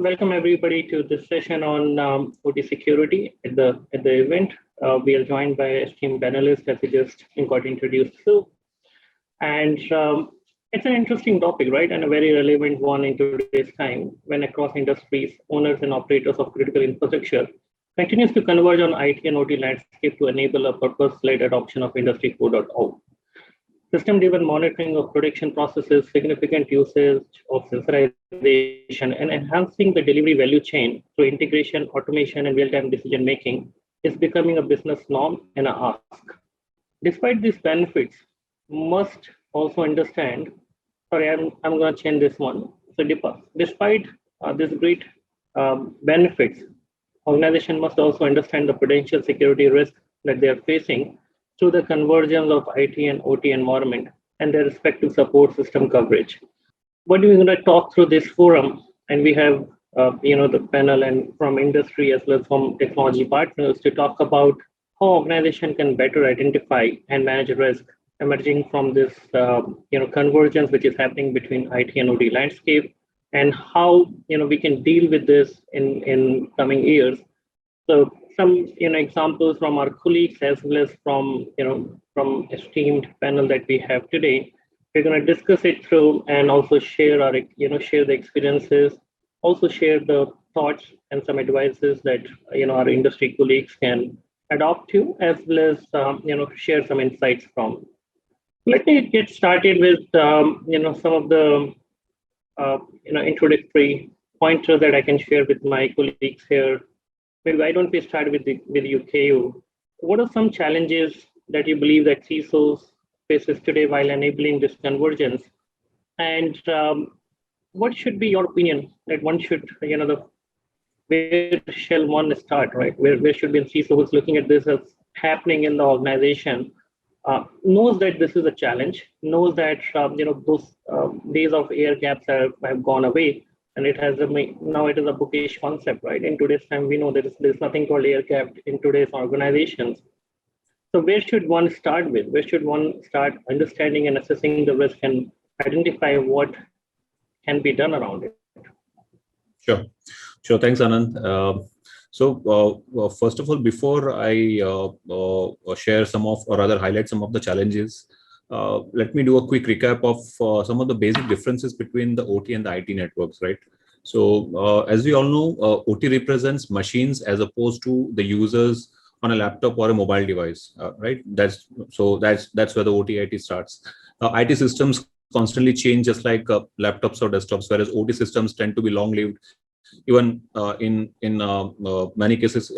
welcome everybody to this session on OT security at the event. We are joined by esteemed panelists as we just got introduced to. And it's an interesting topic, right? And a very relevant one in today's time when across industries, owners and operators of critical infrastructure continues to converge on IT and OT landscape to enable a purpose-led adoption of Industry 4.0. System-driven monitoring of production processes, significant usage of sensorization, and enhancing the delivery value chain through integration, automation, and real-time decision-making is becoming a business norm and a ask. Despite these benefits, must also understand, sorry, I'm going to change this one. So despite these great benefits, organization must also understand the potential security risk that they are facing through the convergence of IT and OT environment and their respective support system coverage. What we're going to talk through this forum, and we have the panel and from industry as well as from technology partners to talk about how organization can better identify and manage risk emerging from this convergence which is happening between IT and OT landscape, and how we can deal with this in coming years. So some examples from our colleagues as well as from esteemed panel that we have today. We're going to discuss it through and also share our share the experiences, also share the thoughts and some advices that our industry colleagues can adopt to, as well as share some insights from. Let me get started with some of the introductory pointers that I can share with my colleagues here. Maybe why don't we start with UKU? What are some challenges that you believe that CISOs faces today while enabling this convergence? And what should be your opinion that one should, where shall one start, right? Where should be a CISO who's looking at this as happening in the organization, knows that this is a challenge, knows that, those days of air gaps have gone away. And it has now it is a bookish concept, right? In today's time, we know that there's nothing called air gap in today's organizations. So where should one start with? Where should one start understanding and assessing the risk and identify what can be done around it? Sure. Thanks, Anand. First of all, before I share some of, or rather highlight some of the challenges, let me do a quick recap of some of the basic differences between the OT and the IT networks, right? So as we all know, OT represents machines as opposed to the users on a laptop or a mobile device, right? That's where the OT IT starts. IT systems constantly change just like laptops or desktops, whereas OT systems tend to be long-lived. Even in many cases,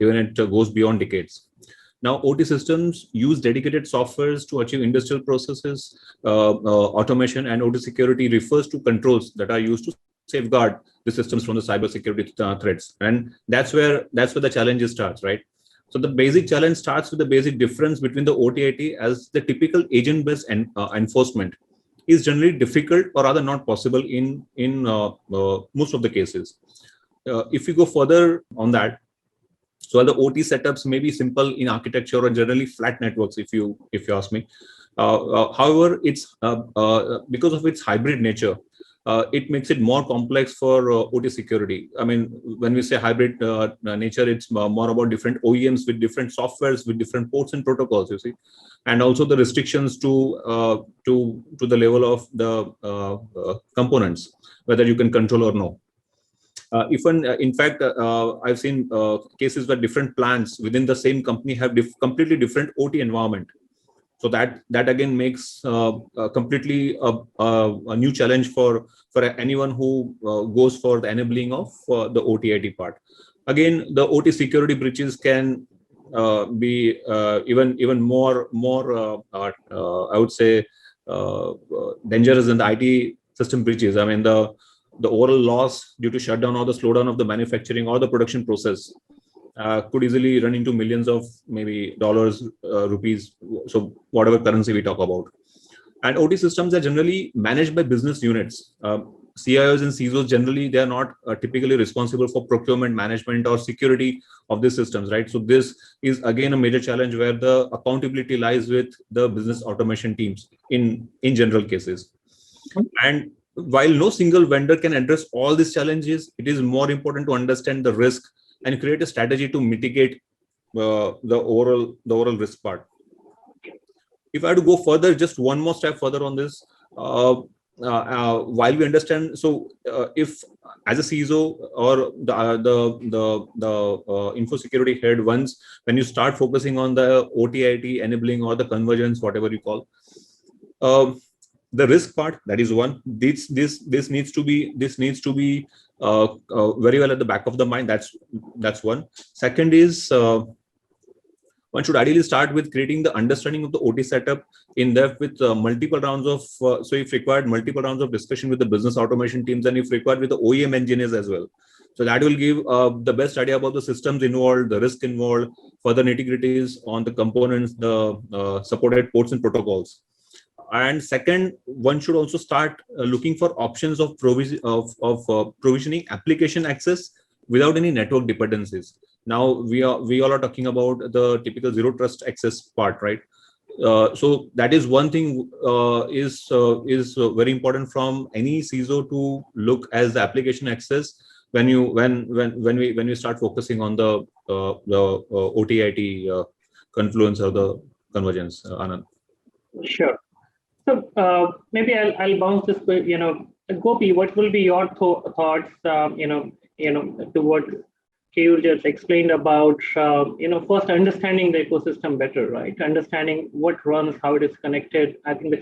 even it goes beyond decades. Now, OT systems use dedicated softwares to achieve industrial processes, automation, and OT security refers to controls that are used to safeguard the systems from the cybersecurity threats. And that's where the challenge starts, right? So the basic challenge starts with the basic difference between the OT-IT, as the typical agent-based enforcement is generally difficult or rather not possible in most of the cases. If you go further on that, so the OT setups may be simple in architecture or generally flat networks, if you ask me. However, it's because of its hybrid nature, it makes it more complex for OT security. I mean, when we say hybrid nature, it's more about different OEMs with different softwares with different ports and protocols, you see, and also the restrictions to the level of the components, whether you can control or no. In fact, I've seen cases where different plants within the same company have completely different OT environment. So that again makes completely a new challenge for anyone who goes for the enabling of the OT-IT part. Again, the OT security breaches can be even more I would say dangerous than the IT system breaches. I mean, the overall loss due to shutdown or the slowdown of the manufacturing or the production process could easily run into millions of maybe dollars, rupees, so whatever currency we talk about. And OT systems are generally managed by business units. CIOs and CISOs generally, they are not typically responsible for procurement, management, or security of these systems, right? So this is again a major challenge where the accountability lies with the business automation teams in general cases. And while no single vendor can address all these challenges, it is more important to understand the risk and create a strategy to mitigate the overall risk part. If I had to go further, just one more step further on this, while we understand, so if as a CISO or the info security head, once when you start focusing on the OT/IT enabling or the convergence, whatever you call, the risk part, that is one. This needs to be very well at the back of the mind. That's one. Second is, one should ideally start with creating the understanding of the OT setup in depth with multiple rounds of, so if required, multiple rounds of discussion with the business automation teams, and if required with the OEM engineers as well. So that will give the best idea about the systems involved, the risk involved, further nitty-gritties on the components, the supported ports and protocols. And second, one should also start looking for options of provisioning application access without any network dependencies. Now we all are talking about the typical zero trust access part, right? So that is one thing is very important from any CISO to look as the application access when we start focusing on the OT/IT confluence or the convergence. Anand. Sure. So maybe I'll bounce this way. Gopi, what will be your thoughts? To what Keyur just explained about, first understanding the ecosystem better, right? Understanding what runs, how it is connected. I think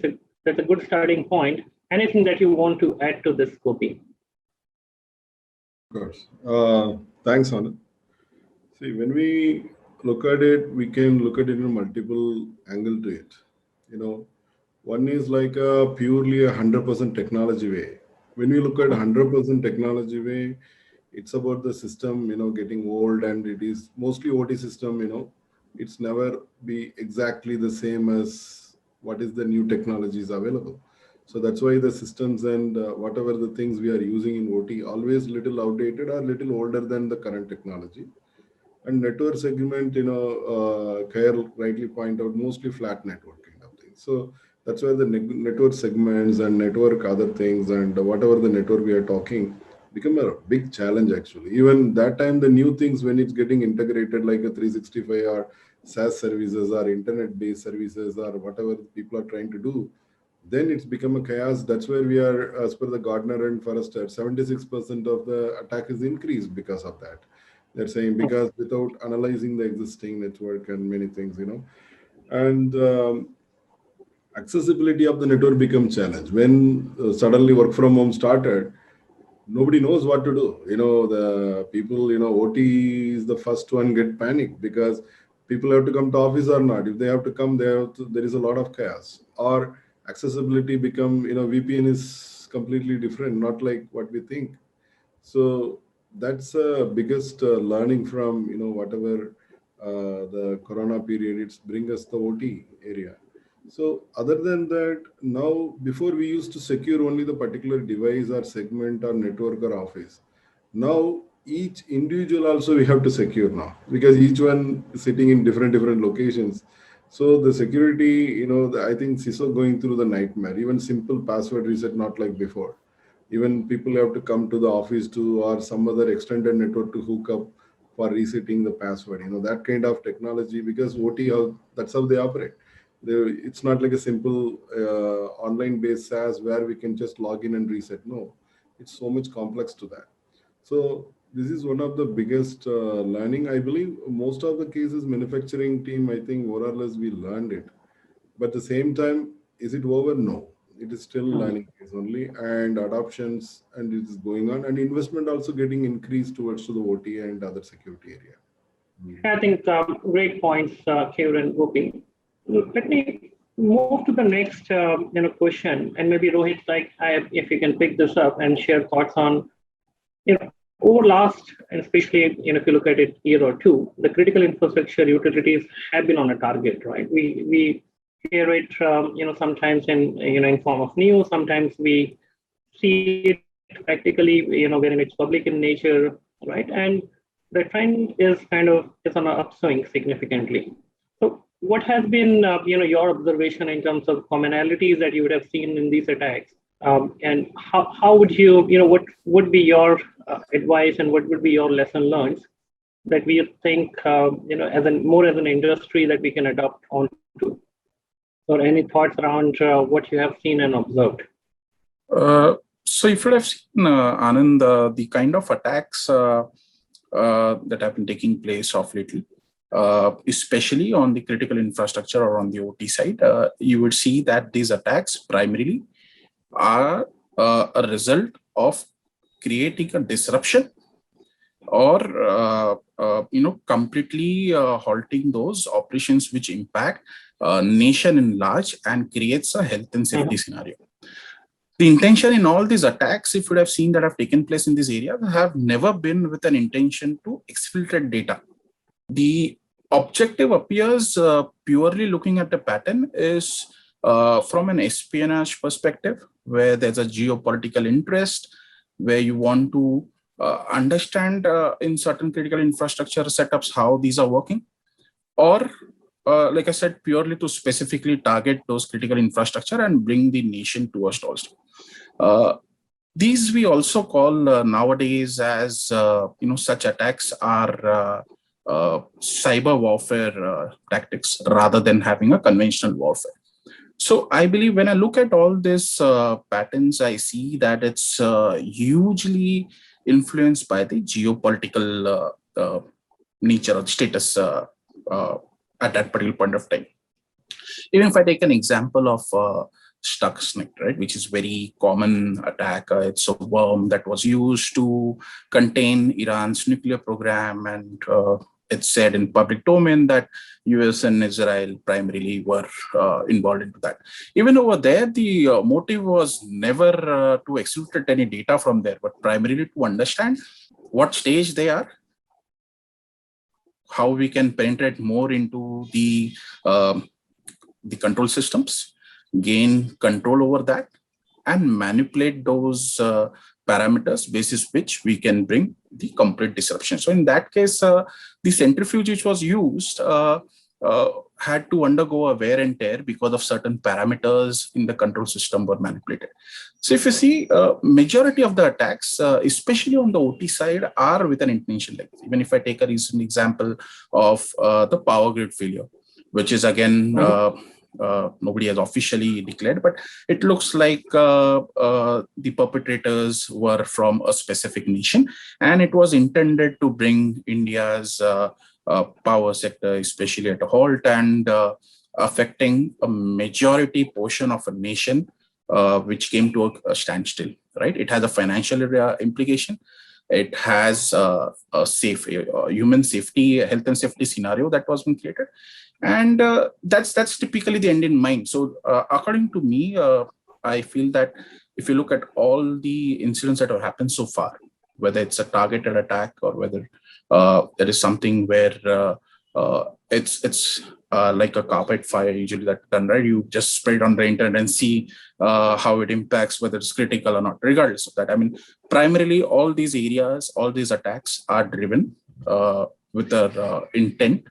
that's a good starting point. Anything that you want to add to this, Gopi? Of course. Thanks, Anand. See, when we look at it, we can look at it in multiple angle to it. One is like a purely 100% technology way. When we look at 100% technology way, it's about the system, getting old, and it is mostly OT system, it's never be exactly the same as what is the new technologies available. So that's why the systems and whatever the things we are using in OT always little outdated or little older than the current technology. And network segment, Khair rightly point out, mostly flat network kind of thing. So that's why the network segments and network other things and whatever the network we are talking become a big challenge actually. Even that time, the new things when it's getting integrated like a 365 or SaaS services or internet-based services or whatever people are trying to do, then it's become a chaos. That's where we are, as per the Gartner and Forrester, 76% of the attack is increased because of that. They're saying because without analyzing the existing network and many things, and accessibility of the network becomes challenge. When suddenly work from home started, nobody knows what to do. The people, OT is the first one get panicked because people have to come to office or not. If they have to come, there is a lot of chaos. Or accessibility become, VPN is completely different, not like what we think. So that's the biggest learning from, whatever the Corona period, it's bring us the OT area. So other than that, now before we used to secure only the particular device or segment or network or office. Now each individual also we have to secure now because each one is sitting in different locations. So the security, I think CISO going through the nightmare. Even simple password reset, not like before. Even people have to come to the office to or some other extended network to hook up for resetting the password. That kind of technology because OT, that's how they operate. It's not like a simple online based SaaS where we can just log in and reset. No, it's so much complex to that. So this is one of the biggest learning. I believe most of the cases manufacturing team, I think more or less we learned it. But at the same time, is it over? No, it is still learning phase only, and adoptions and it is going on, and investment also getting increased towards to the OT and other security area. I think great points, Keyur and Gopi. Let me move to the next question, and maybe Rohit, if you can pick this up and share thoughts on, over last, and especially if you look at it year or two, the critical infrastructure utilities have been on a target, right? We hear it, sometimes in form of news. Sometimes we see it practically, when it's public in nature, right? And the trend is on an upswing significantly. So what has been, your observation in terms of commonalities that you would have seen in these attacks And how would you, what would be your advice and what would be your lesson learned that we think, as an industry that we can adopt onto? Or any thoughts around what you have seen and observed? So if you have seen, Anand, the kind of attacks that have been taking place of lately, especially on the critical infrastructure or on the OT side, you would see that these attacks primarily are a result of creating a disruption or completely halting those operations which impact nation in large and creates a health and safety scenario. The intention in all these attacks, if you would have seen that have taken place in this area, have never been with an intention to exfiltrate data. The objective appears purely looking at the pattern is from an espionage perspective, where there's a geopolitical interest, where you want to understand in certain critical infrastructure setups how these are working, or like I said, purely to specifically target those critical infrastructure and bring the nation to a stall. These we also call nowadays as such attacks are cyber warfare tactics rather than having a conventional warfare. So I believe when I look at all these patterns, I see that it's hugely influenced by the geopolitical nature or status at that particular point of time. Even if I take an example of Stuxnet, right, which is very common attack. It's a worm that was used to contain Iran's nuclear program, and it's said in public domain that US and Israel primarily were involved into that. Even over there, the motive was never to exfiltrate any data from there, but primarily to understand what stage they are, how we can penetrate more into the control systems, gain control over that, and manipulate those parameters basis which we can bring the complete disruption. So in that case, the centrifuge which was used had to undergo a wear and tear because of certain parameters in the control system were manipulated. So if you see, majority of the attacks, especially on the OT side, are with an intention like this. Even if I take a recent example of the power grid failure, which is again, nobody has officially declared, but it looks like the perpetrators were from a specific nation, and it was intended to bring India's power sector, especially at a halt, and affecting a majority portion of a nation, which came to a standstill. Right? It has a financial implication. It has a human safety, health and safety scenario that was being created. And that's typically the end in mind. So according to me, I feel that if you look at all the incidents that have happened so far, whether it's a targeted attack or whether there is something where it's like a carpet fire usually that's done, right? You just spread on the internet and see how it impacts, whether it's critical or not. Regardless of that, I mean, primarily all these areas, all these attacks are driven with the intent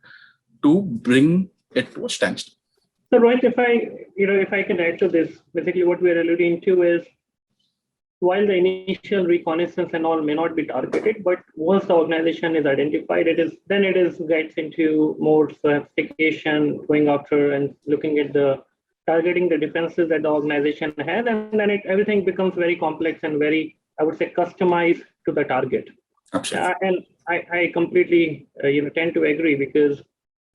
to bring it to a standstill. So Rohit, if I can add to this, basically what we're alluding to is, while the initial reconnaissance and all may not be targeted, but once the organization is identified, it gets into more sophistication, going after and looking at targeting the defenses that the organization has, and then everything becomes very complex and very, I would say, customized to the target. Absolutely. And I completely tend to agree, because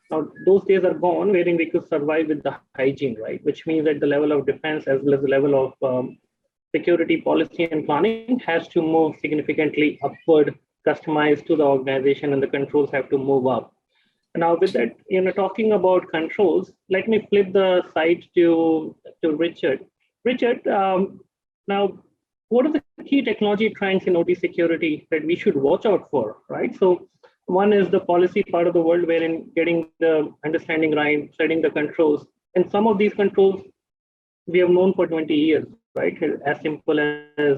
now those days are gone wherein we could survive with the hygiene, right? Which means that the level of defense as well as the level of security policy and planning has to move significantly upward, customized to the organization, and the controls have to move up. Now with that, talking about controls, let me flip the side to Richard. Richard, now what are the key technology trends in OT security that we should watch out for, right? So one is the policy part of the world, wherein getting the understanding right, setting the controls. And some of these controls we have known for 20 years, right? As simple as,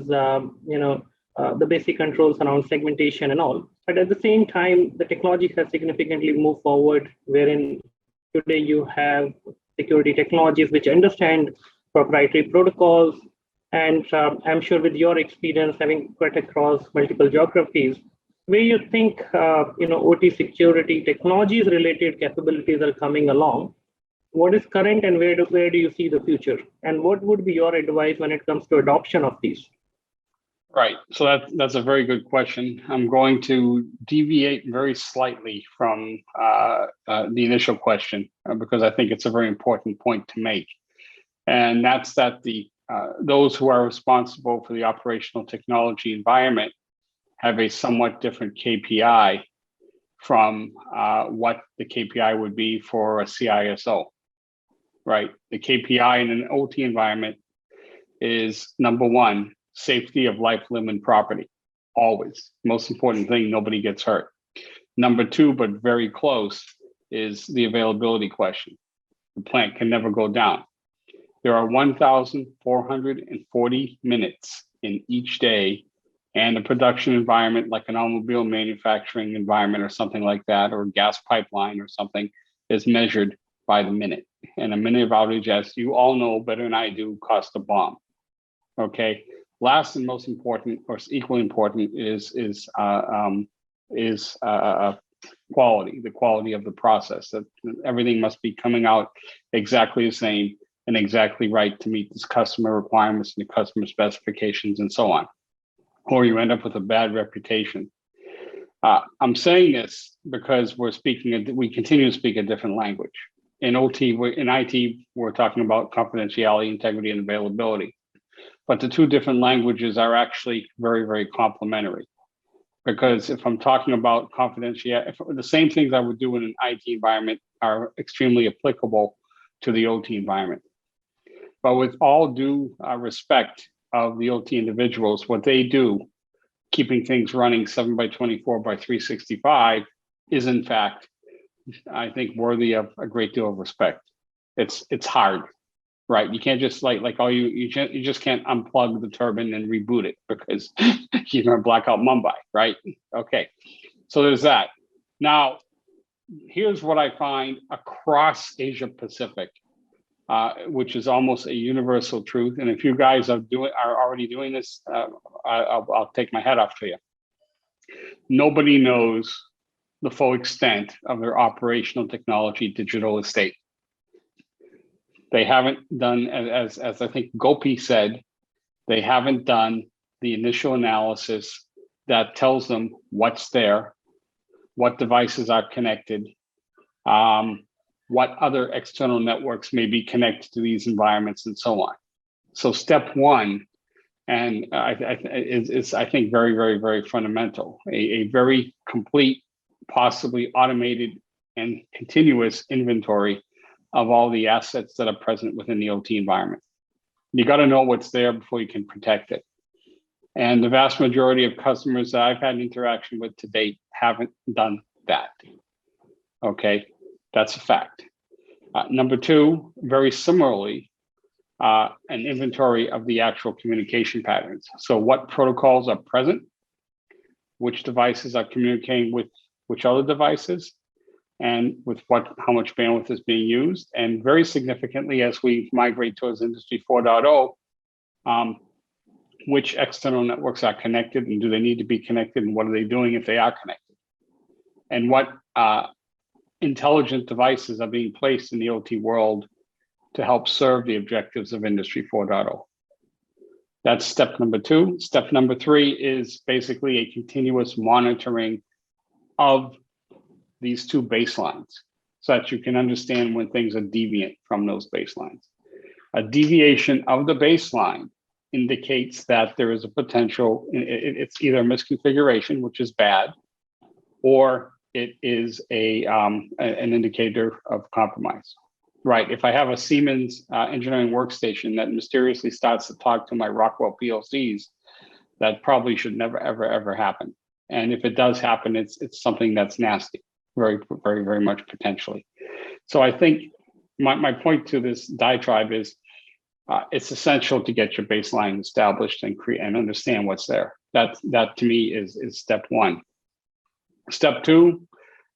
the basic controls around segmentation and all. But at the same time, the technology has significantly moved forward, wherein today you have security technologies which understand proprietary protocols, And I'm sure with your experience having cut across multiple geographies, where you think OT security technologies related capabilities are coming along, what is current and where do you see the future? And what would be your advice when it comes to adoption of these? Right. So that's a very good question. I'm going to deviate very slightly from the initial question because I think it's a very important point to make, and that's that those who are responsible for the operational technology environment have a somewhat different KPI from what the KPI would be for a CISO. Right. The KPI in an OT environment is number one, safety of life, limb, and property. Always. Most important thing, nobody gets hurt. Number two, but very close, is the availability question. The plant can never go down. There are 1,440 minutes in each day, and a production environment like an automobile manufacturing environment or something like that, or a gas pipeline or something, is measured by the minute. And a minute of outage, as you all know better than I do, costs a bomb. Okay. Last and most important, or equally important, is quality. The quality of the process. That everything must be coming out exactly the same and exactly right to meet this customer requirements and the customer specifications and so on, or you end up with a bad reputation. I'm saying this because we continue to speak a different language. In OT, in IT, we're talking about confidentiality, integrity, and availability. But the two different languages are actually very, very complementary. Because if I'm talking about confidentiality, the same things I would do in an IT environment are extremely applicable to the OT environment. But with all due respect of the OT individuals, what they do, keeping things running 7x24 by 365, is in fact, I think, worthy of a great deal of respect. It's hard. Right, you can't just you just can't unplug the turbine and reboot it because you're going to black out Mumbai, right? Okay, so there's that. Now, here's what I find across Asia Pacific, which is almost a universal truth. And if you guys are already doing this, I'll take my hat off to you. Nobody knows the full extent of their operational technology digital estate. They haven't done, as I think Gopi said, they haven't done the initial analysis that tells them what's there, what devices are connected, what other external networks may be connected to these environments, and so on. So step one, and is I think very, very, very fundamental, a very complete, possibly automated and continuous inventory of all the assets that are present within the OT environment. You got to know what's there before you can protect it. And the vast majority of customers that I've had interaction with to date haven't done that. Okay, that's a fact. Number two, very similarly, an inventory of the actual communication patterns. So what protocols are present, which devices are communicating with which other devices, and with how much bandwidth is being used. And very significantly, as we migrate towards Industry 4.0, which external networks are connected, and do they need to be connected, and what are they doing if they are connected? And what intelligent devices are being placed in the OT world to help serve the objectives of Industry 4.0. That's step number two. Step number three is basically a continuous monitoring of these two baselines so that you can understand when things are deviant from those baselines. A deviation of the baseline indicates that there is a potential, it's either a misconfiguration, which is bad, or it is an indicator of compromise. Right, if I have a Siemens engineering workstation that mysteriously starts to talk to my Rockwell PLCs, that probably should never, ever, ever happen. And if it does happen, it's something that's nasty. Very, very, very much potentially. So I think my point to this diatribe is it's essential to get your baseline established and create and understand what's there. That to me is step one. Step two,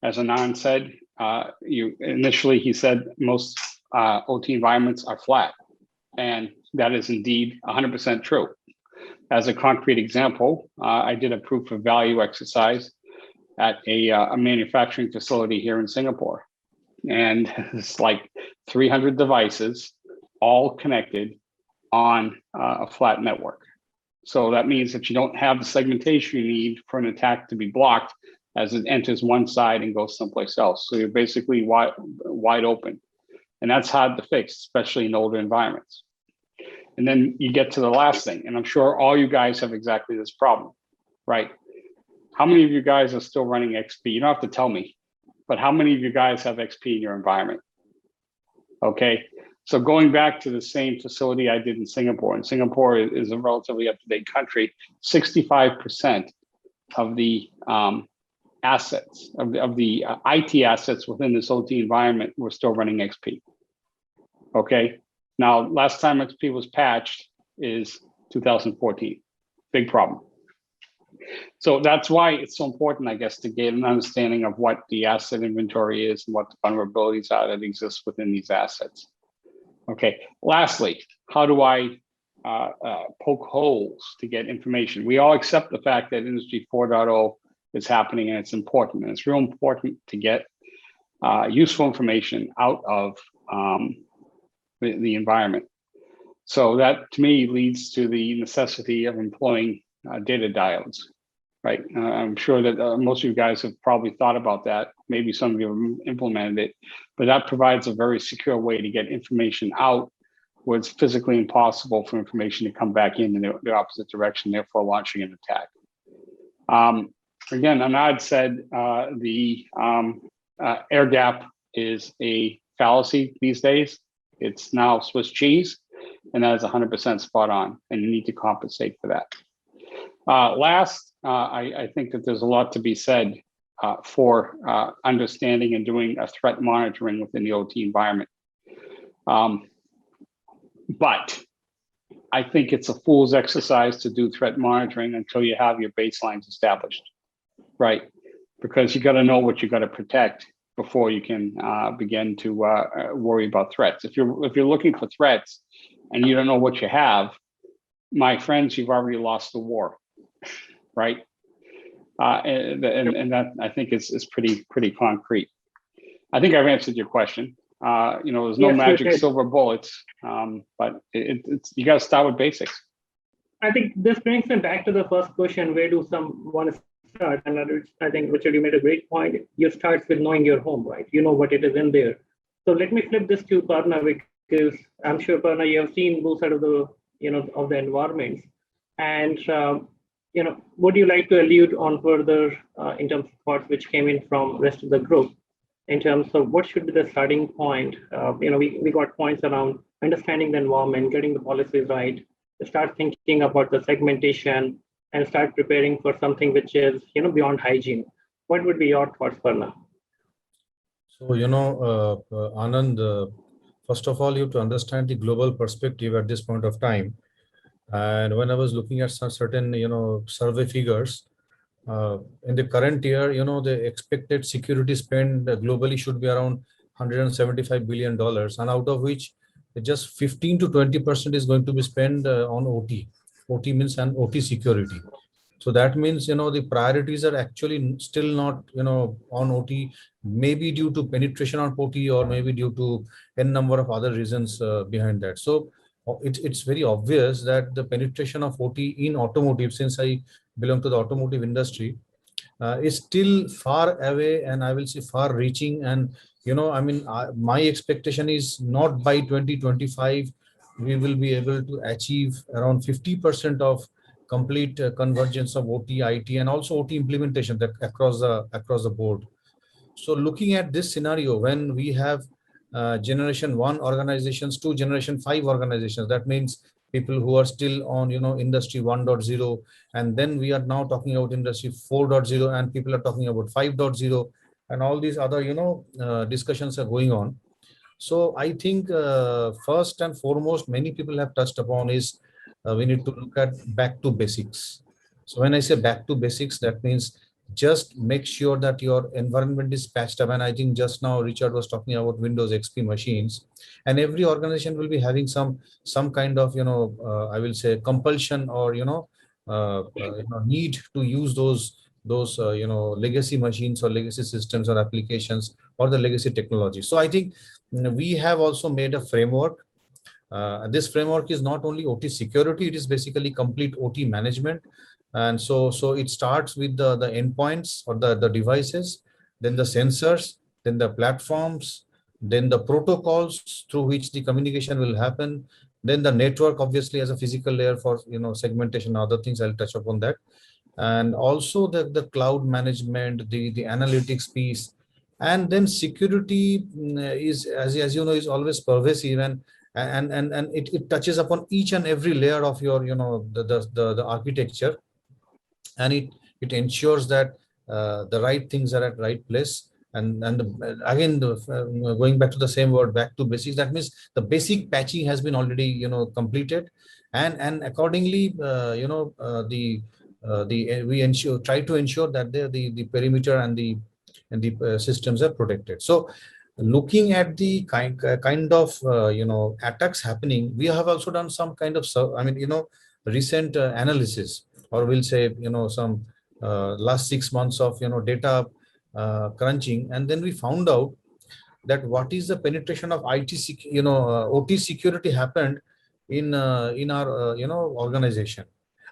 as Anand said, he said most OT environments are flat, and that is indeed 100% true. As a concrete example, I did a proof of value exercise at a manufacturing facility here in Singapore. And it's like 300 devices all connected on a flat network. So that means that you don't have the segmentation you need for an attack to be blocked as it enters one side and goes someplace else. So you're basically wide open. And that's hard to fix, especially in older environments. And then you get to the last thing, and I'm sure all you guys have exactly this problem, right? How many of you guys are still running XP? You don't have to tell me, but how many of you guys have XP in your environment? Okay, so going back to the same facility I did in Singapore, and Singapore is a relatively up-to-date country, 65% of the assets, of the IT assets within this OT environment were still running XP. Okay, now last time XP was patched is 2014, big problem. So that's why it's so important, I guess, to get an understanding of what the asset inventory is and what the vulnerabilities are that exist within these assets. Okay, lastly, how do I poke holes to get information? We all accept the fact that Industry 4.0 is happening and it's important. And it's real important to get useful information out of the environment. So that to me leads to the necessity of employing data diodes, right? I'm sure that most of you guys have probably thought about that. Maybe some of you have implemented it, but that provides a very secure way to get information out where it's physically impossible for information to come back in the opposite direction, therefore launching an attack. Again, Anand said the air gap is a fallacy these days. It's now Swiss cheese, and that is 100% spot on, and you need to compensate for that. Last, I think that there's a lot to be said for understanding and doing a threat monitoring within the OT environment. But I think it's a fool's exercise to do threat monitoring until you have your baselines established, right? Because you got to know what you got to protect before you can begin to worry about threats. If you're looking for threats and you don't know what you have, my friends, you've already lost the war, right? And that I think is pretty concrete. I think I've answered your question. There's no magic silver bullets, but it's you got to start with basics. I think this brings me back to the first question: where do someone start? And I think, Richard, you made a great point. You start with knowing your home, right? You know what it is in there. So let me flip this to Parna, because I'm sure, Parna, you have seen both sides of the of the environments, and would you like to allude on further in terms of thoughts which came in from rest of the group in terms of what should be the starting point? We got points around understanding the environment, getting the policies right, start thinking about the segmentation, and start preparing for something which is beyond hygiene. What would be your thoughts, Parna? So Anand, first of all, you have to understand the global perspective at this point of time. And when I was looking at some certain survey figures, in the current year, the expected security spend globally should be around $175 billion, and out of which just 15 to 20% is going to be spent on OT. OT means an OT security. So that means the priorities are actually still not on OT, maybe due to penetration on OT or maybe due to n number of other reasons behind that. So it's very obvious that the penetration of OT in automotive, since I belong to the automotive industry, is still far away, and I will say far reaching. And my expectation is not by 2025 we will be able to achieve around 50% of complete convergence of OT, IT, and also OT implementation that across the board. So looking at this scenario, when we have generation 1 organizations to generation 5 organizations, that means people who are still on industry 1.0, and then we are now talking about industry 4.0, and people are talking about 5.0, and all these other discussions are going on. So I think first and foremost, many people have touched upon is we need to look at back to basics. So when I say back to basics, that means just make sure that your environment is patched up. And I think just now Richard was talking about Windows XP machines, and every organization will be having some kind of, I will say, compulsion or need to use those legacy machines or legacy systems or applications or the legacy technology. So I think we have also made a framework. This framework is not only OT security, it is basically complete OT management. And so it starts with the endpoints or the devices, then the sensors, then the platforms, then the protocols through which the communication will happen, then the network, obviously, as a physical layer for segmentation and other things. I'll touch upon that. And also the cloud management, the analytics piece, and then security is, as you know, is always pervasive, and it touches upon each and every layer of your the architecture, and it ensures that the right things are at right place. And again, going back to the same word, back to basics, that means the basic patching has been already completed, and accordingly we try to ensure that the perimeter and the systems are protected. So looking at the kind of attacks happening, we have also done some kind of recent analysis, or we'll say some last 6 months of data crunching, and then we found out that what is the penetration of OT security happened in our organization.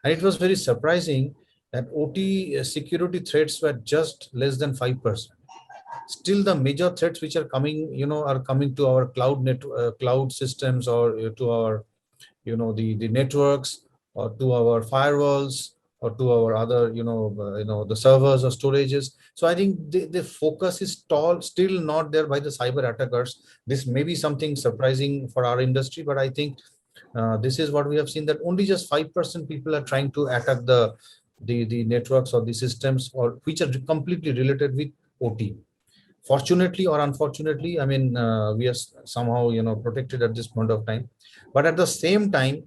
And it was very surprising that OT security threats were just less than 5%. Still, the major threats which are coming to our cloud systems, or to our the networks, or to our firewalls, or to our other the servers or storages. So I think the focus is still not there by the cyber attackers. This may be something surprising for our industry, but I think this is what we have seen, that only just 5% people are trying to attack the networks or the systems, or which are completely related with OT. Fortunately or unfortunately, I mean, we are somehow protected at this point of time. But at the same time,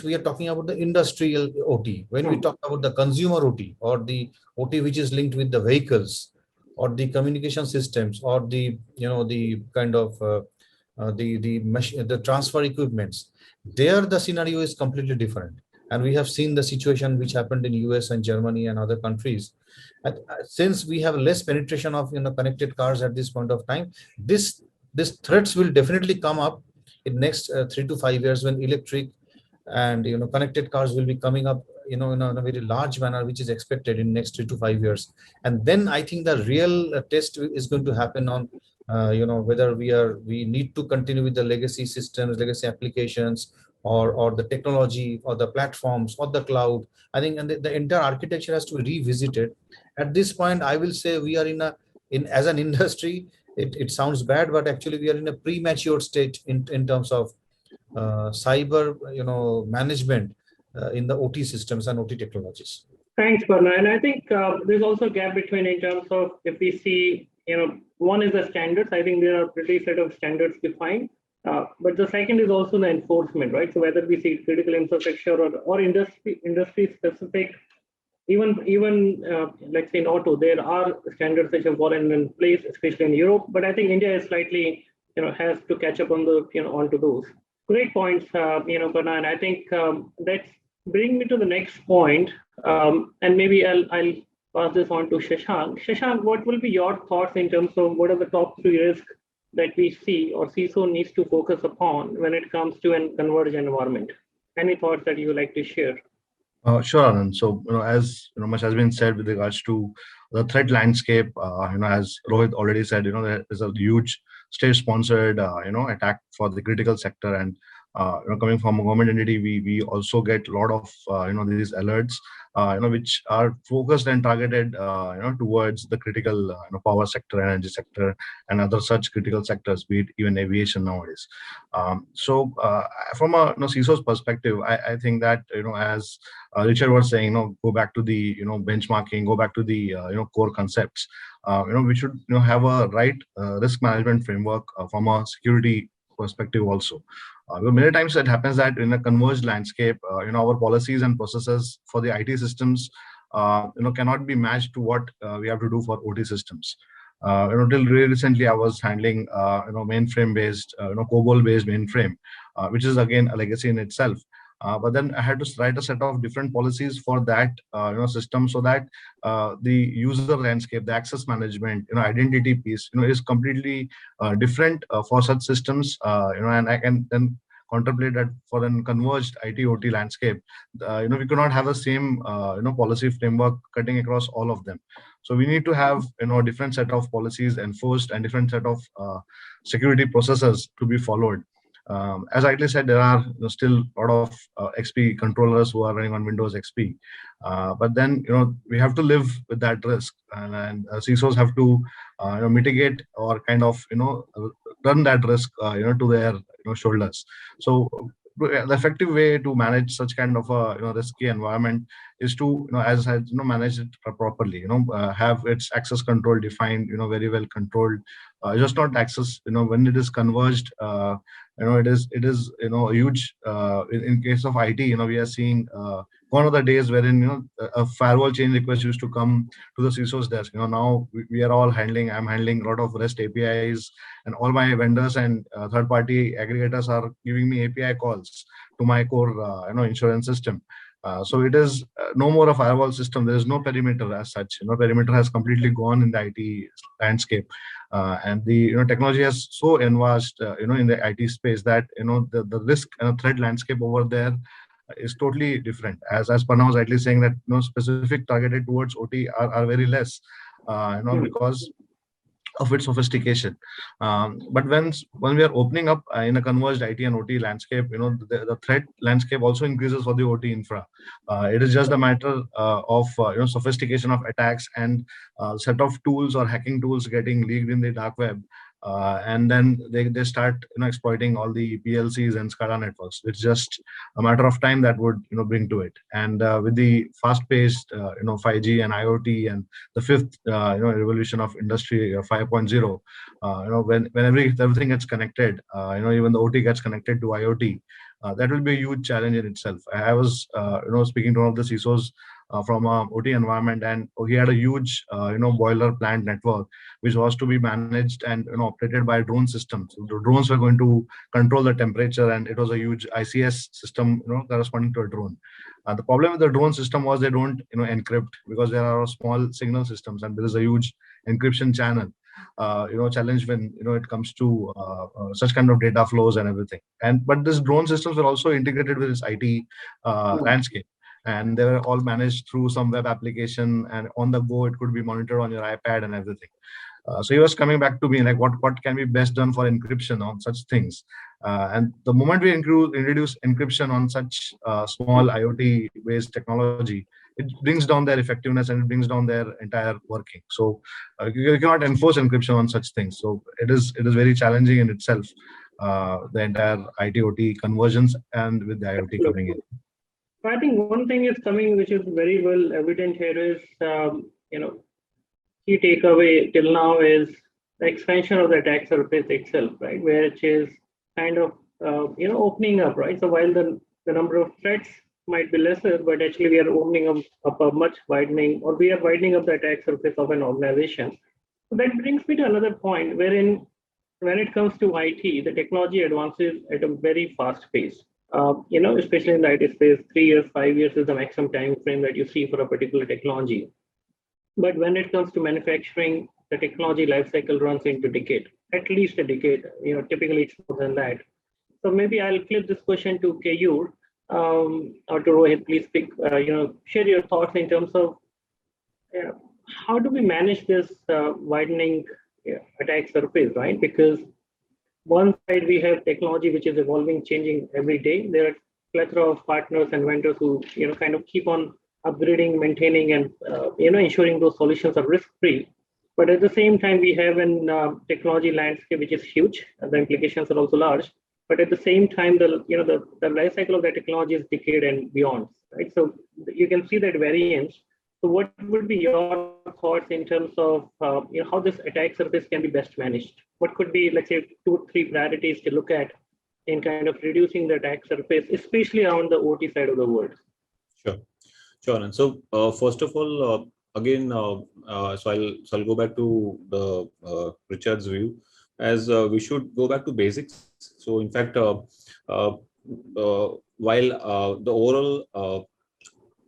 we are talking about the industrial OT. When we talk about the consumer OT, or the OT which is linked with the vehicles, or the communication systems, or the the kind of the transfer equipments, there the scenario is completely different. And we have seen the situation which happened in US and Germany and other countries. Since we have less penetration of connected cars at this point of time, this threats will definitely come up in next 3 to 5 years, when electric and connected cars will be coming up in a very large manner, which is expected in next 3 to 5 years. And then I think the real test is going to happen on whether we need to continue with the legacy systems, legacy applications, or the technology, or the platforms, or the cloud. I think, and the entire architecture has to be revisited. At this point, I will say we are as an industry, it sounds bad, but actually we are in a premature state in terms of cyber management in the OT systems and OT technologies. Thanks, Parna. And I think there's also a gap between, in terms of, if we see, one is the standards. I think there are pretty set of standards defined. But the second is also the enforcement, right? So whether we see critical infrastructure or industry specific, even let's say in auto, there are standards which have fallen in place, especially in Europe. But I think India is slightly, has to catch up on onto those. Great points, Parna. And I think that's bring me to the next point. And maybe I'll pass this on to Shashank. Shashank, what will be your thoughts in terms of what are the top 3 risks that we see, or CISO needs to focus upon when it comes to a converged environment? Any thoughts that you would like to share? Sure, Anand. So, as much has been said with regards to the threat landscape, as Rohit already said, there is a huge state-sponsored, attack for the critical sector, and coming from a government entity, we also get a lot of these alerts, which are focused and targeted, towards the critical power sector, energy sector, and other such critical sectors, be it even aviation nowadays. So from a CISO's perspective, I think that as Richard was saying, go back to the benchmarking, go back to the core concepts. We should have a right risk management framework from a security perspective also. Many times it happens that in a converged landscape, our policies and processes for the IT systems cannot be matched to what we have to do for OT systems. Till really recently, I was handling mainframe-based, COBOL-based mainframe, which is again a legacy in itself. But then I had to write a set of different policies for that system, so that the user landscape, the access management, identity piece, is completely different for such systems. And I can then contemplate that for a converged IT/OT landscape, we cannot have the same policy framework cutting across all of them. So we need to have different set of policies enforced and different set of security processes to be followed. As I said, there are still a lot of XP controllers who are running on Windows XP, but then we have to live with that risk, and CISOs have to mitigate or kind of run that risk to their shoulders. So the effective way to manage such kind of a risky environment is to as I manage it properly. Have its access control defined, very well controlled. Just not access. When it is converged. It is a huge in case of IT. We are seeing gone are the days wherein a firewall change request used to come to the CISO's desk. Now we are all handling. I'm handling a lot of REST APIs, and all my vendors and third-party aggregators are giving me API calls to my core insurance system. So it is no more a firewall system. There is no perimeter as such. Perimeter has completely gone in the IT landscape, and the technology has so advanced in the IT space that the risk and threat landscape over there is totally different. As Parna was rightly saying that specific targeted towards OT are very less, because of its sophistication. But when we are opening up in a converged IT and OT landscape, the threat landscape also increases for the OT infra. It is just a matter of sophistication of attacks and set of tools or hacking tools getting leaked in the dark web. And then they start exploiting all the PLCs and SCADA networks. It's just a matter of time that would bring to it. And with the fast-paced 5G and IoT and the fifth revolution of industry 5.0, when everything gets connected, even the OT gets connected to IoT, that will be a huge challenge in itself. I was speaking to one of the CISOs from a OT environment, and he had a huge boiler plant network which was to be managed and operated by drone systems. The drones were going to control the temperature, and it was a huge ICS system corresponding to a drone. The problem with the drone system was they don't encrypt, because there are small signal systems and there is a huge encryption channel challenge when it comes to such kind of data flows and everything. But these drone systems were also integrated with this IT landscape, and they were all managed through some web application, and on the go it could be monitored on your iPad and everything. So he was coming back to me like, what can be best done for encryption on such things? And the moment we introduce encryption on such small IoT based technology, it brings down their effectiveness and it brings down their entire working. So you cannot enforce encryption on such things. So it is very challenging in itself, the entire IT/OT conversions and with the IoT coming in. I think one thing is coming, which is very well evident here, is key takeaway till now is the expansion of the attack surface itself, right? Which is kind of opening up, right? So while the number of threats might be lesser, but actually we are opening up a much widening, or we are widening up the attack surface of an organization. So that brings me to another point, wherein when it comes to IT, the technology advances at a very fast pace. Especially in the IT space, 3 years, 5 years is the maximum time frame that you see for a particular technology. But when it comes to manufacturing, the technology lifecycle runs into decade, at least a decade. Typically it's more than that. So maybe I'll flip this question to Keyur or to Rohit. Please speak. Share your thoughts in terms of how do we manage this widening attack surface, right? Because one side we have technology which is evolving, changing every day. There are a plethora of partners and vendors who kind of keep on upgrading, maintaining, and ensuring those solutions are risk-free. But at the same time, we have an technology landscape which is huge, and the implications are also large. But at the same time, the life cycle of the technology is decade and beyond, right? So you can see that variance. So what would be your thoughts in terms of how this attack surface can be best managed? What could be, let's say, 2 or 3 priorities to look at in kind of reducing the attack surface, especially around the OT side of the world? Sure. Sure. And so, first of all, again, so I'll go back to the Richard's view, as we should go back to basics. So, in fact, while the overall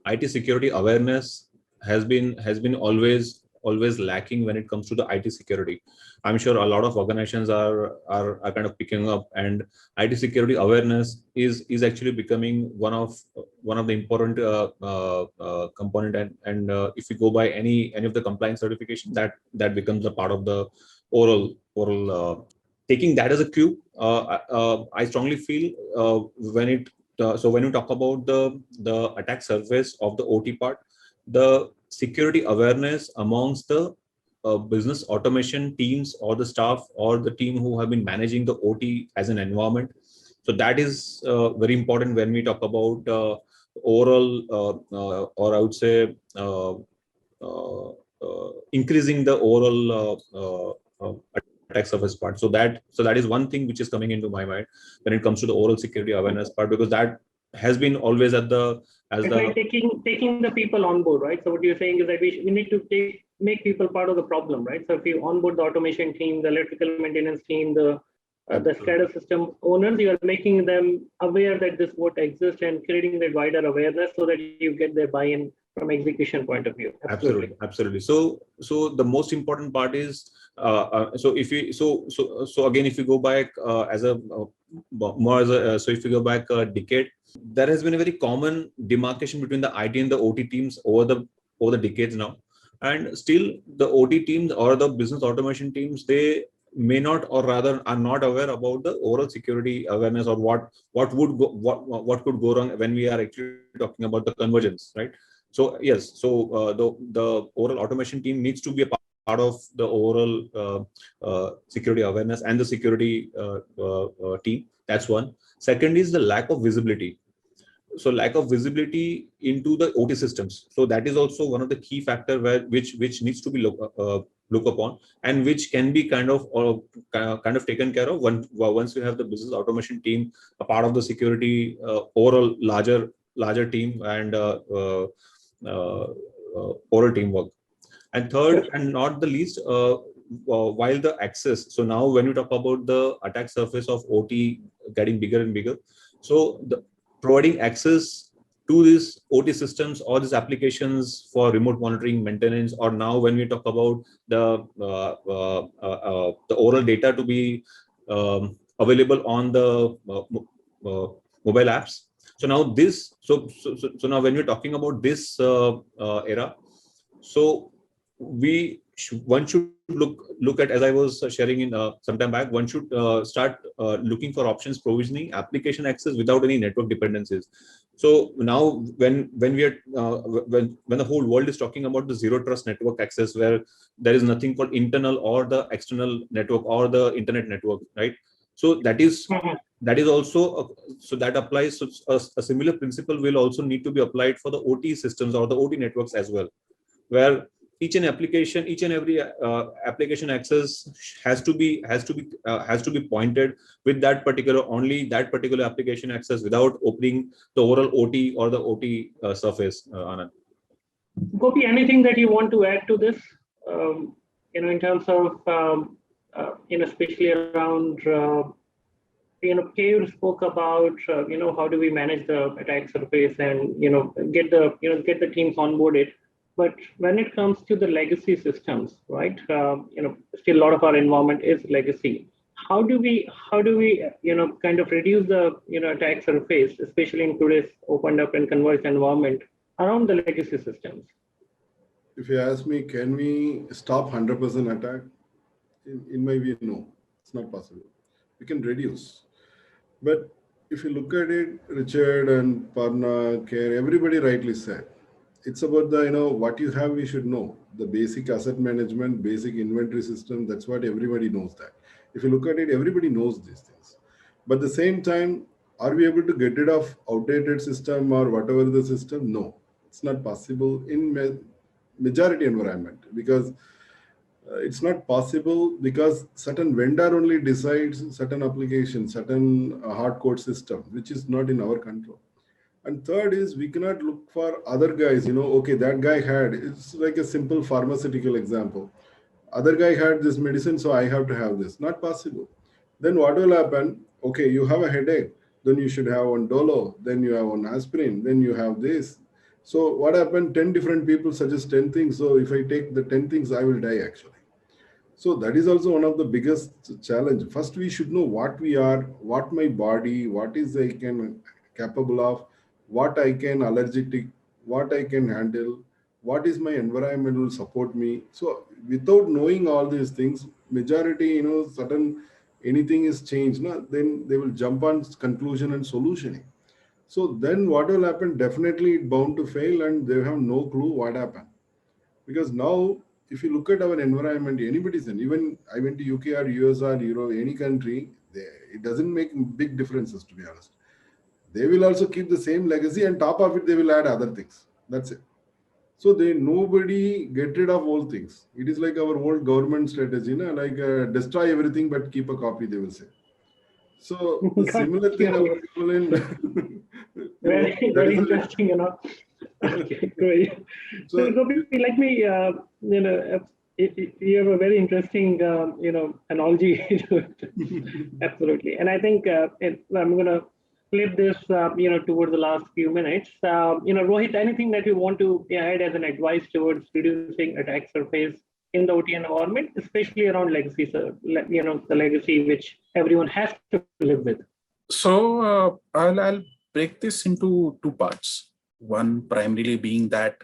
IT security awareness has been always lacking when it comes to the IT security. I'm sure a lot of organizations are kind of picking up, and IT security awareness is actually becoming one of the important component. And if you go by any of the compliance certification, that becomes a part of the oral. Taking that as a cue, I strongly feel when it so when you talk about the attack surface of the OT part, the security awareness amongst the business automation teams or the staff or the team who have been managing the OT as an environment. So that is very important when we talk about overall, or I would say increasing the overall attack surface part. So that is one thing which is coming into my mind when it comes to the overall security awareness part, because that has been always at the taking the people on board, right? So what you're saying is that we need to make people part of the problem, right? So if you onboard the automation team, the electrical maintenance team, the SCADA system owners, you are making them aware that this what exists and creating that wider awareness so that you get their buy-in from execution point of view. Absolutely. So the most important part is so again, if you go back so if you go back a decade, there has been a very common demarcation between the IT and the OT teams over the decades now, and still the OT teams or the business automation teams, they may not, or rather are not aware about the overall security awareness, or what could go wrong when we are actually talking about the convergence, right? So yes, so the overall automation team needs to be a part of the overall security awareness and the security team. That's one. Second is the lack of visibility. So lack of visibility into the OT systems. So that is also one of the key factor which needs to be look upon, and which can be kind of taken care of once you have the business automation team a part of the security overall larger team and oral teamwork. And third, and not the least, while the access. So now when you talk about the attack surface of OT getting bigger and bigger, so providing access to these OT systems or these applications for remote monitoring, maintenance, or now when we talk about the oral data to be available on the mobile apps. So now so now when we're talking about this era, so one should look at, as I was sharing in some time back, one should start looking for options provisioning application access without any network dependencies. So now when we are when the whole world is talking about the zero trust network access, where there is nothing called internal or the external network or the internet network, right? So that is also so that applies. So a similar principle will also need to be applied for the OT systems or the OT networks as well, where each and every application access has to be pointed with that particular application access without opening the overall OT or the OT surface. Anand. Gopi, anything that you want to add to this? In terms of especially around Keyur spoke about how do we manage the attack surface and get the teams onboarded. But when it comes to the legacy systems, right? Still a lot of our environment is legacy. How do we kind of reduce the attack surface, especially in today's opened up and converged environment around the legacy systems? If you ask me, can we stop 100% attack? In my view, no, it's not possible. We can reduce. But if you look at it, Richard and Parna, Care, everybody rightly said, it's about the, what you have, we should know. The basic asset management, basic inventory system, that's what everybody knows that. If you look at it, everybody knows these things. But at the same time, are we able to get rid of outdated system or whatever the system? No, it's not possible in majority environment, because it's not possible, because certain vendor only decides certain applications, certain hard code system, which is not in our control. And third is we cannot look for other guys, okay, that guy had, it's like a simple pharmaceutical example. Other guy had this medicine, so I have to have this. Not possible. Then what will happen? Okay, you have a headache, then you should have one Dolo, then you have one aspirin, then you have this. So what happened? 10 different people suggest 10 things. So if I take the 10 things, I will die actually. So that is also one of the biggest challenge. First, we should know what we are, what my body, what is I can capable of, what I can allergic, what I can handle, what is my environment will support me. So without knowing all these things, majority, sudden anything is changed, no? Then they will jump on conclusion and solutioning. So then what will happen? Definitely it bound to fail and they have no clue what happened. Because now, if you look at our environment, anybody's in, even I went to UK or US or Europe, any country, it doesn't make big differences, to be honest. They will also keep the same legacy and top of it, they will add other things. That's it. So nobody get rid of old things. It is like our old government strategy, like destroy everything but keep a copy, they will say. So the similar thing our people in very, very interesting, Okay, great. So Gopi, let me, you have a very interesting, analogy to it. Absolutely. And I think I'm going to flip this, towards the last few minutes. Rohit, anything that you want to add as an advice towards reducing attack surface in the OT environment, especially around legacy, the legacy which everyone has to live with? So I'll break this into two parts. One primarily being that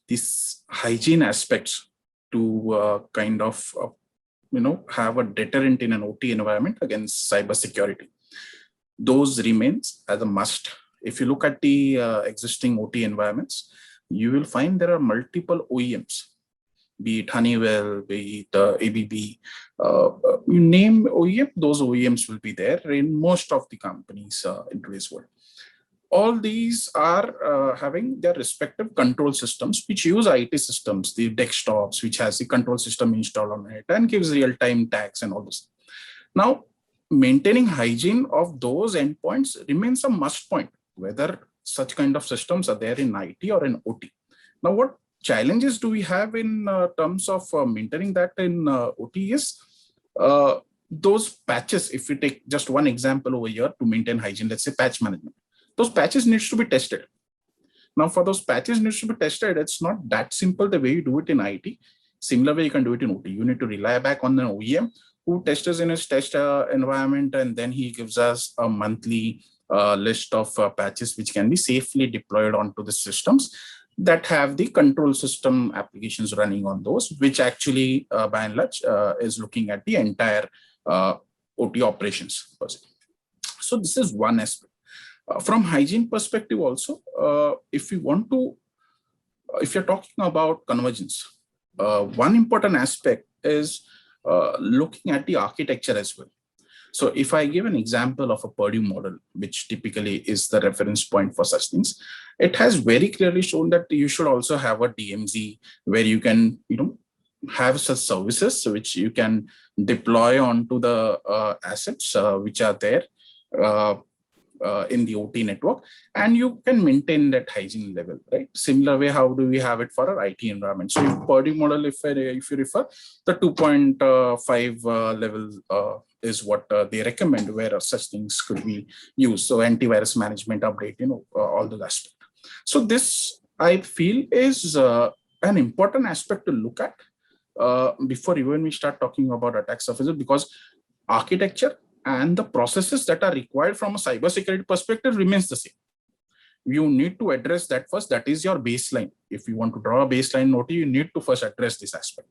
these hygiene aspects to kind of have a deterrent in an OT environment against cybersecurity. Those remains as a must. If you look at the existing OT environments, you will find there are multiple OEMs, be it Honeywell, be it ABB, you name OEM, those OEMs will be there in most of the companies in today's world. All these are having their respective control systems, which use IT systems, the desktops, which has the control system installed on it and gives real-time tags and all this. Now, maintaining hygiene of those endpoints remains a must point, whether such kind of systems are there in IT or in OT. Now, what challenges do we have in terms of maintaining that in OT is those patches. If we take just one example over here to maintain hygiene, let's say patch management. Those patches needs to be tested. Now, for those patches needs to be tested, it's not that simple the way you do it in IT. Similar way you can do it in OT. You need to rely back on an OEM who tests in his test environment, and then he gives us a monthly list of patches which can be safely deployed onto the systems that have the control system applications running on those, which actually by and large is looking at the entire OT operations. So this is one aspect. From hygiene perspective also, if you're talking about convergence, one important aspect is looking at the architecture as well. So if I give an example of a Purdue model, which typically is the reference point for such things, it has very clearly shown that you should also have a DMZ where you can, have such services which you can deploy onto the assets which are there in the OT network, and you can maintain that hygiene level, right? Similar way, how do we have it for our IT environment? So if Purdue model, if you refer, the 2.5 level is what they recommend, where such things could be used. So antivirus management update, all those aspects. So this, I feel, is an important aspect to look at before even we start talking about attack surfaces, because architecture and the processes that are required from a cybersecurity perspective remains the same. You need to address that first. That is your baseline. If you want to draw a baseline OT, you need to first address this aspect.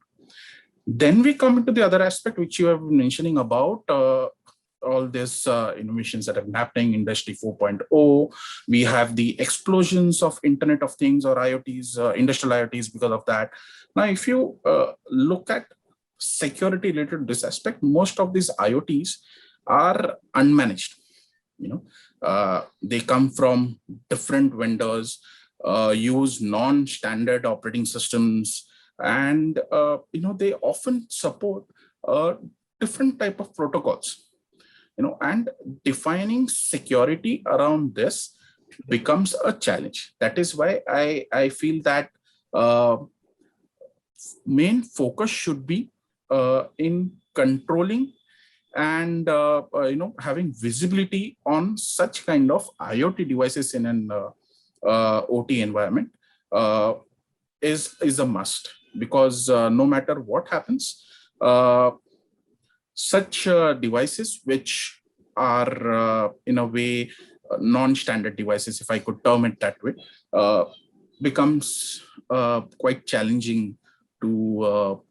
Then we come into the other aspect, which you have been mentioning about all these innovations that have been happening, Industry 4.0. We have the explosions of Internet of Things or IoTs, industrial IoTs because of that. Now, if you look at security related to this aspect, most of these IoTs are unmanaged. They come from different vendors, use non-standard operating systems, and they often support different type of protocols. and defining security around this becomes a challenge. That is why I feel that main focus should be in controlling and having visibility on such kind of IoT devices in an OT environment is a must, because no matter what happens, such devices which are in a way non-standard devices, if I could term it that way, becomes quite challenging to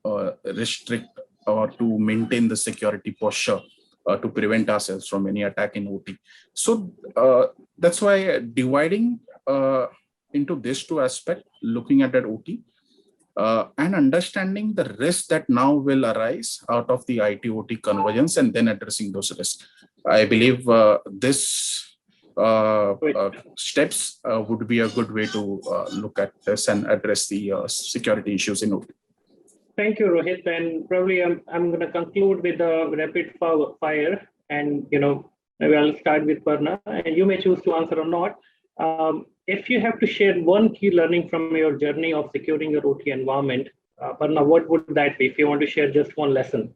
restrict or to maintain the security posture to prevent ourselves from any attack in OT. So that's why dividing into these two aspects, looking at that OT and understanding the risks that now will arise out of the IT-OT convergence and then addressing those risks. I believe this steps would be a good way to look at this and address the security issues in OT. Thank you, Rohit. And probably I'm going to conclude with a rapid fire, and maybe I'll start with Parna, and you may choose to answer or not. If you have to share one key learning from your journey of securing your OT environment, Parna, what would that be? If you want to share just one lesson.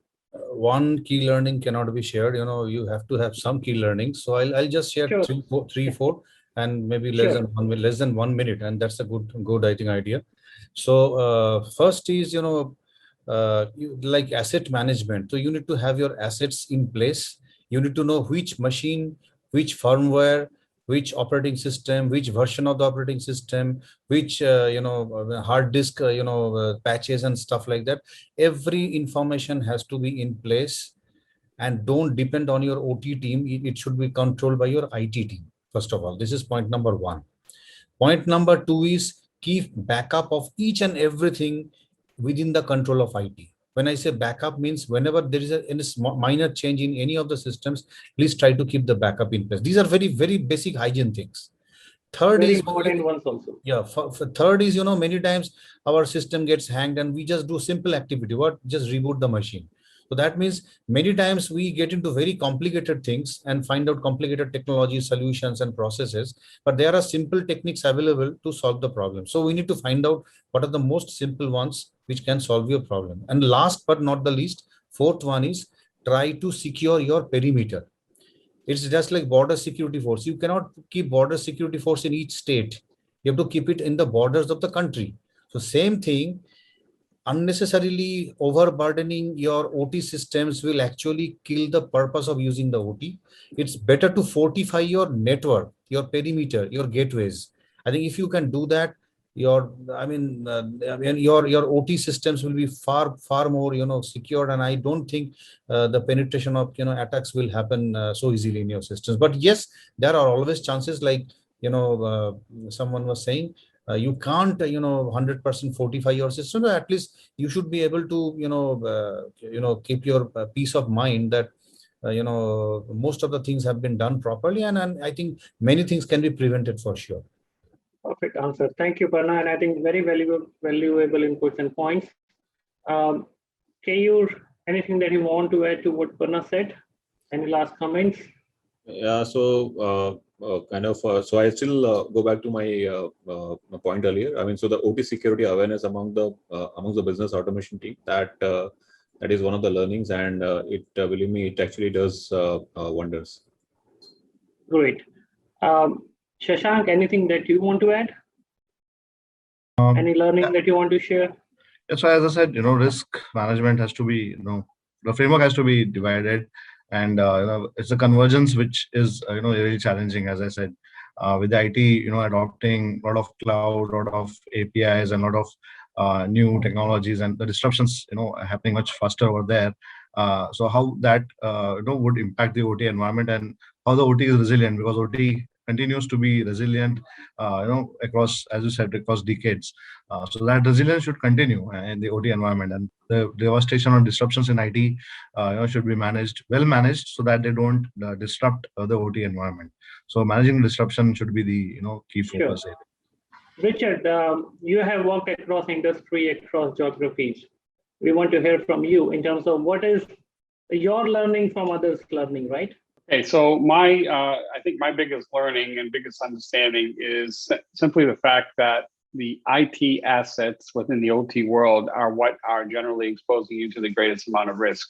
One key learning cannot be shared. You have to have some key learnings. So I'll just share Sure. three, four, and maybe less than 1 minute, and that's a good I think idea. So first is like asset management. So you need to have your assets in place. You need to know which machine, which firmware, which operating system, which version of the operating system, which hard disk patches and stuff like that. Every information has to be in place, and don't depend on your OT team. It should be controlled by your IT team. First of all, this is point number one. Point number two is keep backup of each and everything within the control of IT. When I say backup, means whenever there is any minor change in any of the systems, please try to keep the backup in place. These are very, very basic hygiene things. Third Very is important ones also. Yeah. For third is, many times our system gets hanged and we just do simple activity. Just reboot the machine. So that means many times we get into very complicated things and find out complicated technology solutions and processes, but there are simple techniques available to solve the problem. So we need to find out what are the most simple ones which can solve your problem. And last but not the least, fourth one is try to secure your perimeter. It's just like border security force. You cannot keep border security force in each state. You have to keep it in the borders of the country. So same thing, unnecessarily overburdening your OT systems will actually kill the purpose of using the OT. It's better to fortify your network, your perimeter, your gateways. I think if you can do that, your OT systems will be far more secured, and I don't think the penetration of attacks will happen so easily in your systems. But yes, there are always chances, like someone was saying, you can't 100% fortify your system, but at least you should be able to keep your peace of mind that most of the things have been done properly, and I think many things can be prevented for sure. Perfect answer. Thank you, Parna, and I think very valuable inputs and points. Keyur, anything that you want to add to what Parna said? Any last comments? Yeah, so so I still go back to my point earlier. I mean, so the OT security awareness among the business automation team, that is one of the learnings, and believe me, it actually does wonders. Great. Shashank, anything that you want to add? Any learning that you want to share? Yeah, so as I said, risk management has to be, the framework has to be divided, and it's a convergence which is really challenging, as I said, with the IT adopting a lot of cloud, a lot of APIs, and a lot of new technologies, and the disruptions happening much faster over there. So how that would impact the OT environment, and how the OT is resilient, because OT continues to be resilient across, as you said, across decades. So that resilience should continue in the OT environment, and the devastation or disruptions in IT should be well managed, so that they don't disrupt the OT environment. So managing disruption should be the key focus area. Richard, you have worked across industry, across geographies. We want to hear from you in terms of what is your learning from others' learning, right? Okay, so I think my biggest learning and biggest understanding is simply the fact that the IT assets within the OT world are what are generally exposing you to the greatest amount of risk.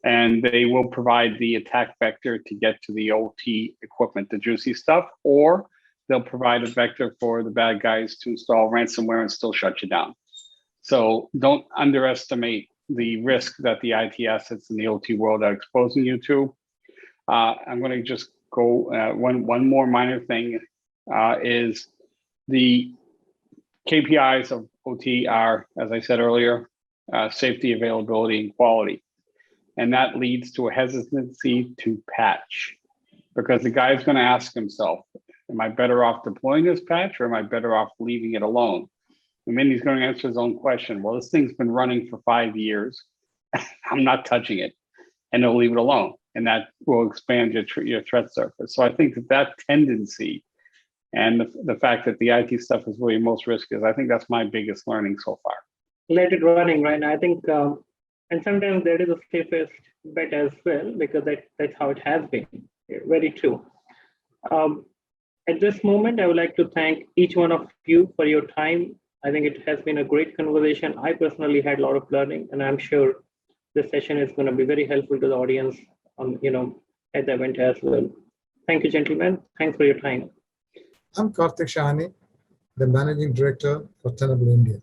And they will provide the attack vector to get to the OT equipment, the juicy stuff, or they'll provide a vector for the bad guys to install ransomware and still shut you down. So don't underestimate the risk that the IT assets in the OT world are exposing you to. I'm going to just go one more minor thing is the KPIs of OT are, as I said earlier, safety, availability, and quality. And that leads to a hesitancy to patch because the guy's going to ask himself, am I better off deploying this patch or am I better off leaving it alone? And then he's going to answer his own question. Well, this thing's been running for 5 years. I'm not touching it. And they'll leave it alone. And that will expand your threat surface. So I think that tendency and the fact that the IT stuff is where your most risk is, I think that's my biggest learning so far. Let it running, right? I think, and sometimes that is the safest bet as well, because that's how it has been. Very true. At this moment, I would like to thank each one of you for your time. I think it has been a great conversation. I personally had a lot of learning, and I'm sure this session is going to be very helpful to the audience at the event as well. Thank you, gentlemen. Thanks for your time. I'm Karthik Shahani, the Managing Director for Tenable India.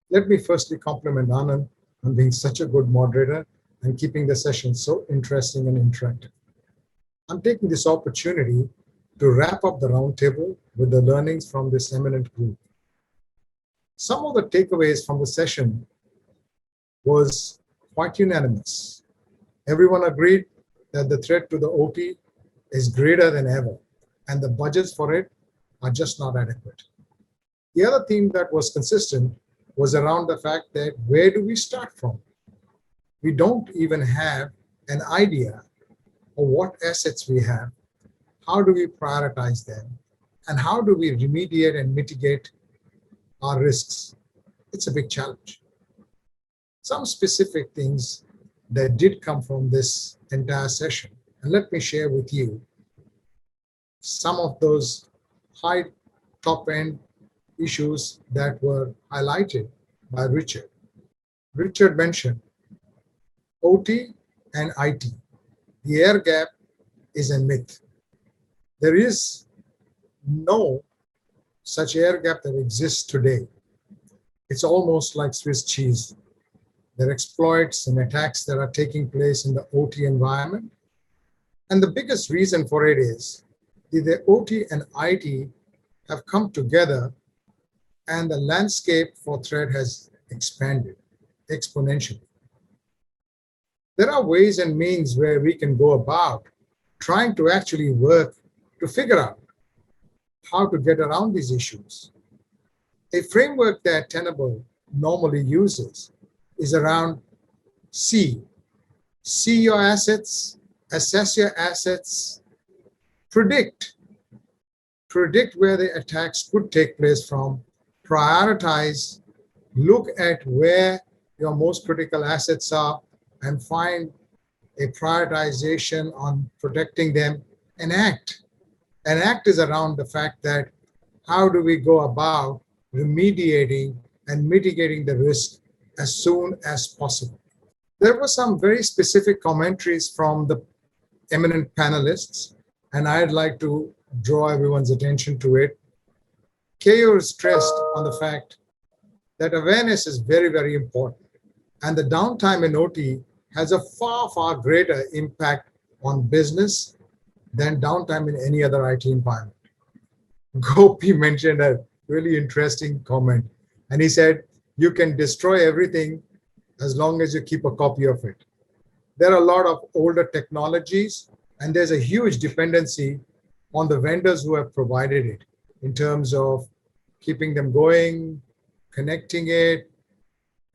Let me firstly compliment Anand on being such a good moderator and keeping the session so interesting and interactive. I'm taking this opportunity to wrap up the roundtable with the learnings from this eminent group. Some of the takeaways from the session was quite unanimous. Everyone agreed that the threat to the OT is greater than ever, and the budgets for it are just not adequate. The other theme that was consistent was around the fact that where do we start from? We don't even have an idea of what assets we have, how do we prioritize them, and how do we remediate and mitigate our risks. It's a big challenge. Some specific things that did come from this entire session, and let me share with you some of those high top-end issues that were highlighted by Richard. Richard mentioned OT and IT. The air gap is a myth. There is no such air gap that exists today. It's almost like Swiss cheese. There are exploits and attacks that are taking place in the OT environment. And the biggest reason for it is the OT and IT have come together and the landscape for threat has expanded exponentially. There are ways and means where we can go about trying to actually work to figure out how to get around these issues. A framework that Tenable normally uses is around C. See your assets, assess your assets, predict where the attacks could take place from, prioritize, look at where your most critical assets are, and find a prioritization on protecting them, and act. And act is around the fact that how do we go about remediating and mitigating the risk as soon as possible. There were some very specific commentaries from the eminent panelists, and I'd like to draw everyone's attention to it. Keyur stressed on the fact that awareness is very, very important, and the downtime in OT has a far, far greater impact on business than downtime in any other IT environment. Gopi mentioned a really interesting comment, and he said, you can destroy everything as long as you keep a copy of it. There are a lot of older technologies, and there's a huge dependency on the vendors who have provided it in terms of keeping them going, connecting it,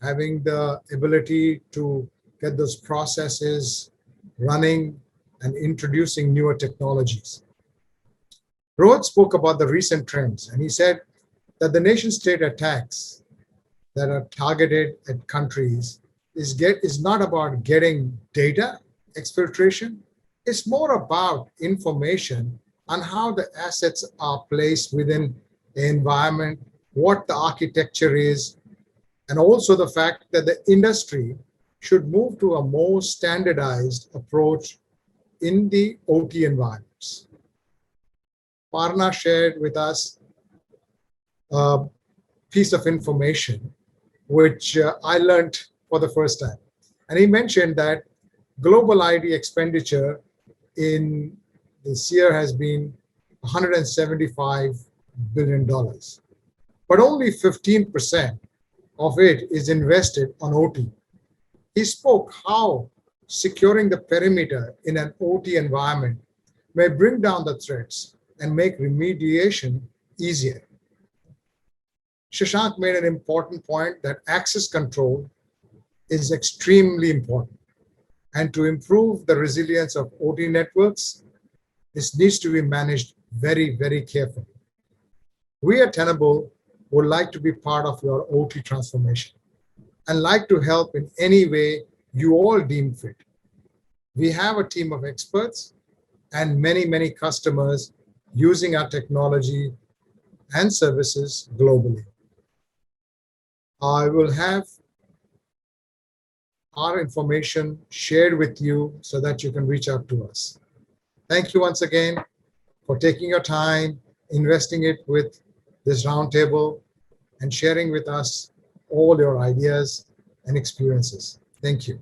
having the ability to get those processes running and introducing newer technologies. Rohit spoke about the recent trends, and he said that the nation-state attacks that are targeted at countries is not about getting data exfiltration, It's more about information on how the assets are placed within the environment, what the architecture is, and also the fact that the industry should move to a more standardized approach in the OT environments. Parna shared with us a piece of information which I learned for the first time. And he mentioned that global ID expenditure in this year has been $175 billion, but only 15% of it is invested on OT. He spoke how securing the perimeter in an OT environment may bring down the threats and make remediation easier. Shashank made an important point that access control is extremely important. And to improve the resilience of OT networks, this needs to be managed very, very carefully. We at Tenable would like to be part of your OT transformation and like to help in any way you all deem fit. We have a team of experts and many, many customers using our technology and services globally. I will have our information shared with you so that you can reach out to us. Thank you once again for taking your time, investing it with this roundtable, and sharing with us all your ideas and experiences. Thank you.